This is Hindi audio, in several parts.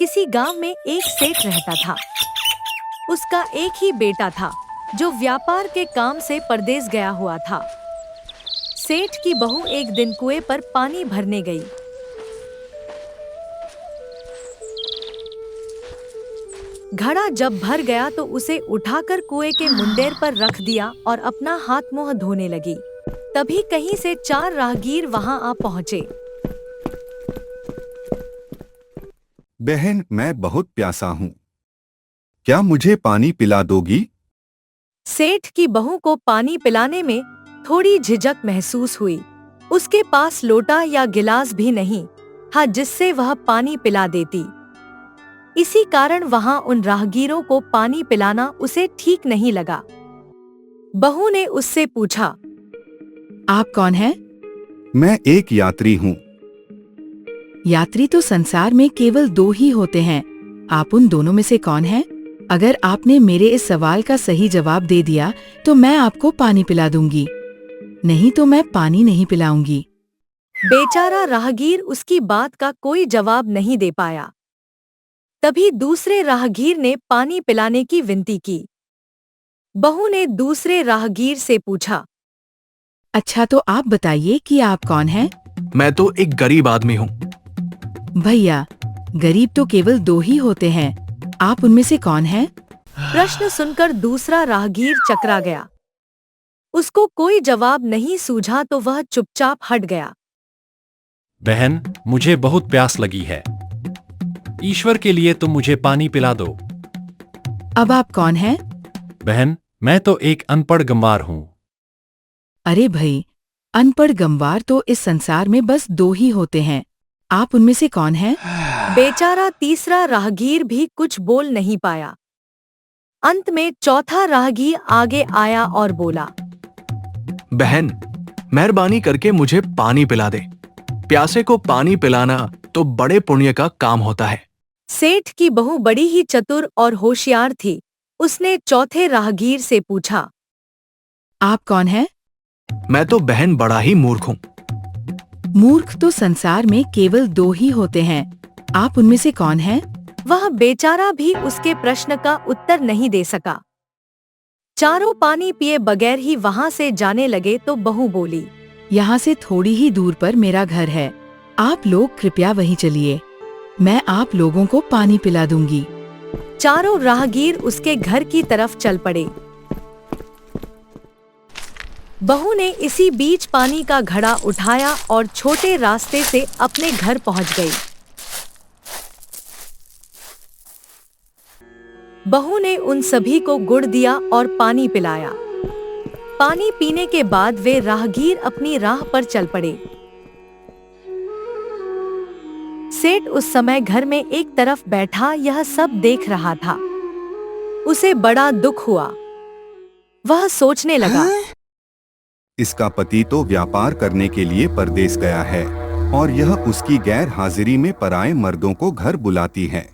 किसी गांव में एक सेठ रहता था। उसका एक ही बेटा था जो व्यापार के काम से परदेस गया हुआ था। सेठ की बहू एक दिन कुएं पर पानी भरने गई। घड़ा जब भर गया तो उसे उठाकर कुएं के मुंडेर पर रख दिया और अपना हाथ मुंह धोने लगी। तभी कहीं से 4 राहगीर वहां आ पहुंचे। बहन, मैं बहुत प्यासा हूँ, क्या मुझे पानी पिला दोगी? सेठ की बहू को पानी पिलाने में थोड़ी झिझक महसूस हुई। उसके पास लोटा या गिलास भी नहीं था जिससे वह पानी पिला देती। इसी कारण वहां उन राहगीरों को पानी पिलाना उसे ठीक नहीं लगा। बहू ने उससे पूछा, आप कौन हैं? मैं एक यात्री हूँ। यात्री तो संसार में केवल 2 ही होते हैं। आप उन दोनों में से कौन हैं? अगर आपने मेरे इस सवाल का सही जवाब दे दिया तो मैं आपको पानी पिला दूंगी, नहीं तो मैं पानी नहीं पिलाऊंगी। बेचारा राहगीर उसकी बात का कोई जवाब नहीं दे पाया। तभी दूसरे राहगीर ने पानी पिलाने की विनती की। बहू ने दूसरे राहगीर से पूछा, अच्छा तो आप बताइए कि आप कौन हैं? मैं तो एक गरीब आदमी हूँ। भैया, गरीब तो केवल 2 ही होते हैं। आप उनमें से कौन हैं? प्रश्न सुनकर दूसरा राहगीर चकरा गया। उसको कोई जवाब नहीं सूझा तो वह चुपचाप हट गया। बहन, मुझे बहुत प्यास लगी है। ईश्वर के लिए तुम मुझे पानी पिला दो। अब आप कौन हैं? बहन, मैं तो एक अनपढ़ गंवार हूँ। अरे भाई, अनपढ़ गंवार तो इस संसार में बस 2 ही होते हैं। आप उनमें से कौन हैं? बेचारा तीसरा राहगीर भी कुछ बोल नहीं पाया। अंत में चौथा राहगीर आगे आया और बोला, बहन, मेहरबानी करके मुझे पानी पिला दे। प्यासे को पानी पिलाना तो बड़े पुण्य का काम होता है। सेठ की बहू बड़ी ही चतुर और होशियार थी। उसने चौथे राहगीर से पूछा, आप कौन हैं? मैं तो बहन बड़ा ही मूर्ख हूँ। मूर्ख तो संसार में केवल 2 ही होते हैं। आप उनमें से कौन हैं? वह बेचारा भी उसके प्रश्न का उत्तर नहीं दे सका। चारों पानी पिए बगैर ही वहां से जाने लगे तो बहू बोली, यहाँ से थोड़ी ही दूर पर मेरा घर है। आप लोग कृपया वहीं चलिए, मैं आप लोगों को पानी पिला दूंगी। चारों राहगीर उसके घर की तरफ चल पड़े। बहू ने इसी बीच पानी का घड़ा उठाया और छोटे रास्ते से अपने घर पहुंच गई। बहू ने उन सभी को गुड़ दिया और पानी पिलाया। पानी पीने के बाद वे राहगीर अपनी राह पर चल पड़े। सेठ उस समय घर में एक तरफ बैठा यह सब देख रहा था। उसे बड़ा दुख हुआ। वह सोचने लगा, इसका पति तो व्यापार करने के लिए परदेस गया है और यह उसकी गैर हाजिरी में पराये मर्दों को घर बुलाती है,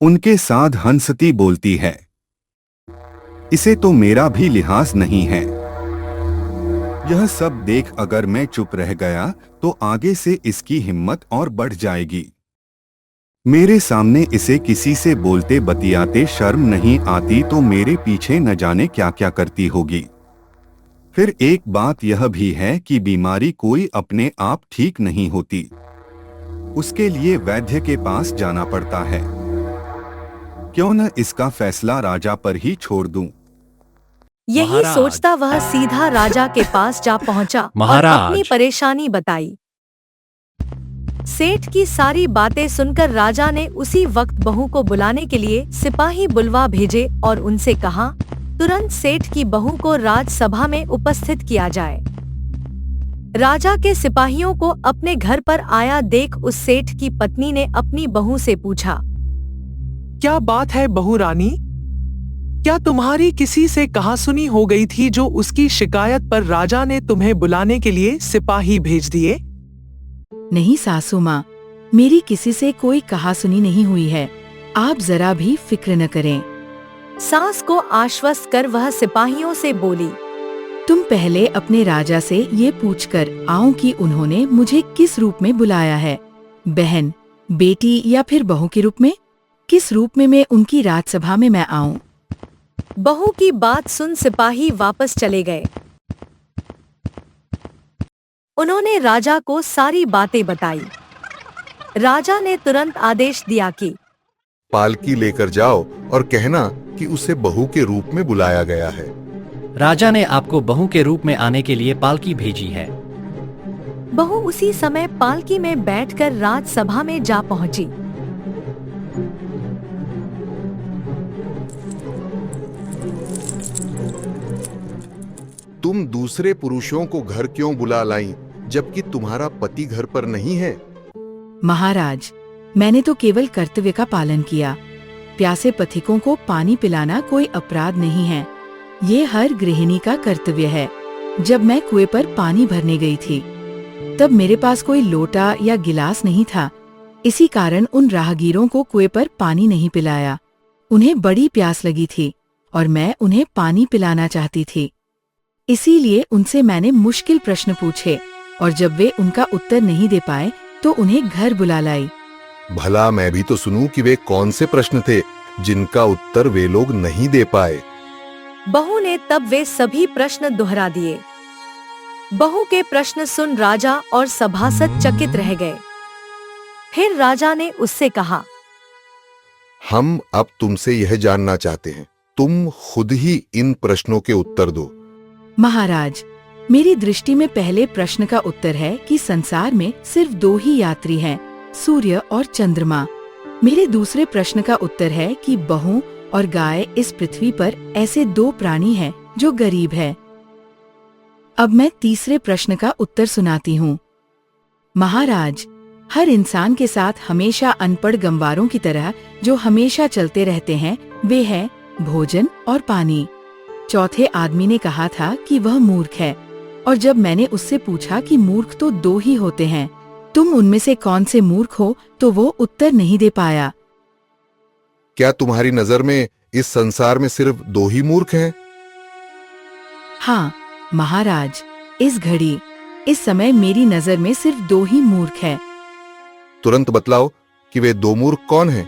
उनके साथ हंसती बोलती है। इसे तो मेरा भी लिहाज नहीं है। यह सब देख अगर मैं चुप रह गया तो आगे से इसकी हिम्मत और बढ़ जाएगी। मेरे सामने इसे किसी से बोलते बतियाते शर्म नहीं आती तो मेरे पीछे न जाने क्या क्या करती होगी। फिर एक बात यह भी है कि बीमारी कोई अपने आप ठीक नहीं होती, उसके लिए वैद्य के पास जाना पड़ता है। क्यों न इसका फैसला राजा पर ही छोड़ दूं। यही महाराज। सोचता वह सीधा राजा के पास जा पहुंचा और महाराज। अपनी परेशानी बताई। सेठ की सारी बातें सुनकर राजा ने उसी वक्त बहू को बुलाने के लिए सिपाही बुलवा भेजे और उनसे कहा, तुरंत सेठ की बहू को राजसभा में उपस्थित किया जाए। राजा के सिपाहियों को अपने घर पर आया देख उस सेठ की पत्नी ने अपनी बहू से पूछा, क्या बात है बहू रानी? क्या तुम्हारी किसी से कहासुनी हो गई थी जो उसकी शिकायत पर राजा ने तुम्हें बुलाने के लिए सिपाही भेज दिए? नहीं सासू माँ, मेरी किसी से कोई कहासुनी नहीं हुई है। आप जरा भी फिक्र न करें। सास को आश्वस्त कर वह सिपाहियों से बोली, तुम पहले अपने राजा से ये पूछकर आओ कि उन्होंने मुझे किस रूप में बुलाया है। बहन, बेटी या फिर बहू के रूप में? किस रूप में मैं उनकी राजसभा में मैं आऊं? बहू की बात सुन सिपाही वापस चले गए। उन्होंने राजा को सारी बातें बताई। राजा ने तुरंत आदेश दिया कि पालकी लेकर जाओ और कहना कि उसे बहू के रूप में बुलाया गया है। राजा ने आपको बहू के रूप में आने के लिए पालकी भेजी है। बहू उसी समय पालकी में बैठकर राजसभा में जा पहुंची। तुम दूसरे पुरुषों को घर क्यों बुला लाई जबकि तुम्हारा पति घर पर नहीं है? महाराज, मैंने तो केवल कर्तव्य का पालन किया। प्यासे पथिकों को पानी पिलाना कोई अपराध नहीं है। ये हर गृहिणी का कर्तव्य है। जब मैं कुएं पर पानी भरने गई थी, तब मेरे पास कोई लोटा या गिलास नहीं था। इसी कारण उन राहगीरों को कुएं पर पानी नहीं पिलाया। उन्हें बड़ी प्यास लगी थी और मैं उन्हें पानी पिलाना चाहती थी। इसीलिए उनसे मैंने मुश्किल प्रश्न पूछे और जब वे उनका उत्तर नहीं दे पाए तो उन्हें घर बुला लाई। भला मैं भी तो सुनूं कि वे कौन से प्रश्न थे जिनका उत्तर वे लोग नहीं दे पाए। बहू ने तब वे सभी प्रश्न दोहरा दिए। बहू के प्रश्न सुन राजा और सभासद चकित रह गए। फिर राजा ने उससे कहा, हम अब तुमसे यह जानना चाहते हैं, तुम खुद ही इन प्रश्नों के उत्तर दो। महाराज, मेरी दृष्टि में पहले प्रश्न का उत्तर है कि संसार में सिर्फ 2 ही यात्री हैं, सूर्य और चंद्रमा। मेरे दूसरे प्रश्न का उत्तर है कि बहू और गाय इस पृथ्वी पर ऐसे 2 प्राणी हैं जो गरीब है। अब मैं तीसरे प्रश्न का उत्तर सुनाती हूँ। महाराज, हर इंसान के साथ हमेशा अनपढ़ गंवारों की तरह जो हमेशा चलते रहते हैं, वे हैं भोजन और पानी। चौथे आदमी ने कहा था कि वह मूर्ख है, और जब मैंने उससे पूछा कि मूर्ख तो 2 ही होते हैं, तुम उनमें से कौन से मूर्ख हो, तो वो उत्तर नहीं दे पाया। क्या तुम्हारी नजर में इस संसार में सिर्फ 2 ही मूर्ख हैं? हाँ महाराज, इस घड़ी, इस समय मेरी नजर में सिर्फ 2 ही मूर्ख है। तुरंत बतलाओ कि वे 2 मूर्ख कौन हैं?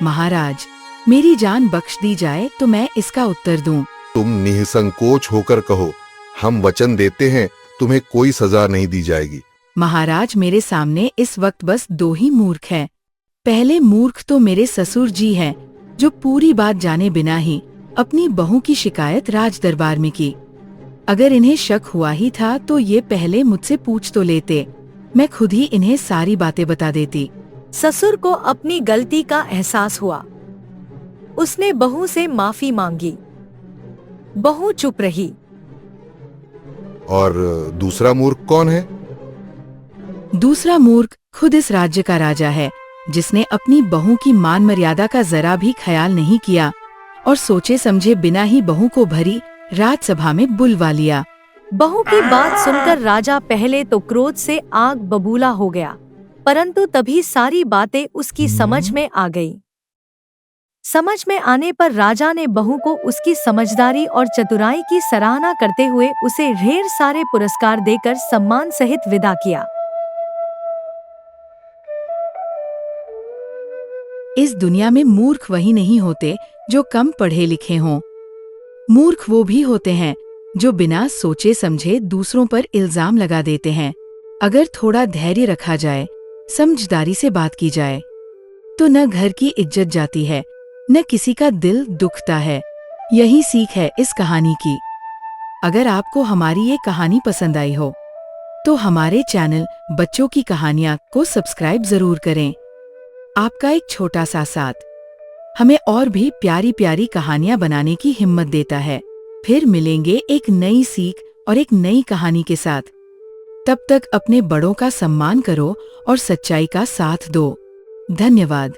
महाराज, मेरी जान बख्श दी जाए तो मैं इसका उत्तर दूं। तुम निसंकोच होकर कहो, हम वचन देते हैं तुम्हें कोई सजा नहीं दी जाएगी। महाराज, मेरे सामने इस वक्त बस 2 ही मूर्ख हैं। पहले मूर्ख तो मेरे ससुर जी हैं, जो पूरी बात जाने बिना ही अपनी बहू की शिकायत राज दरबार में की। अगर इन्हें शक हुआ ही था तो ये पहले मुझसे पूछ तो लेते, मैं खुद ही इन्हें सारी बातें बता देती। ससुर को अपनी गलती का एहसास हुआ। उसने बहू से माफी मांगी। बहू चुप रही। और दूसरा मूर्ख कौन है? दूसरा मूर्ख खुद इस राज्य का राजा है, जिसने अपनी बहू की मान मर्यादा का जरा भी ख्याल नहीं किया और सोचे समझे बिना ही बहू को भरी राजसभा में बुलवा लिया। बहू की बात सुनकर राजा पहले तो क्रोध से आग बबूला हो गया, परंतु तभी सारी बातें उसकी समझ में आ गई। समझ में आने पर राजा ने बहू को उसकी समझदारी और चतुराई की सराहना करते हुए उसे ढेर सारे पुरस्कार देकर सम्मान सहित विदा किया। इस दुनिया में मूर्ख वही नहीं होते जो कम पढ़े लिखे हों। मूर्ख वो भी होते हैं जो बिना सोचे समझे दूसरों पर इल्जाम लगा देते हैं। अगर थोड़ा धैर्य रखा जाए, समझदारी से बात की जाए, तो न घर की इज्जत जाती है, न किसी का दिल दुखता है। यही सीख है इस कहानी की। अगर आपको हमारी ये कहानी पसंद आई हो, तो हमारे चैनल बच्चों की कहानियाँ को सब्सक्राइब जरूर करें। आपका एक छोटा सा साथ हमें और भी प्यारी प्यारी कहानियां बनाने की हिम्मत देता है। फिर मिलेंगे एक नई सीख और एक नई कहानी के साथ। तब तक अपने बड़ों का सम्मान करो और सच्चाई का साथ दो। धन्यवाद।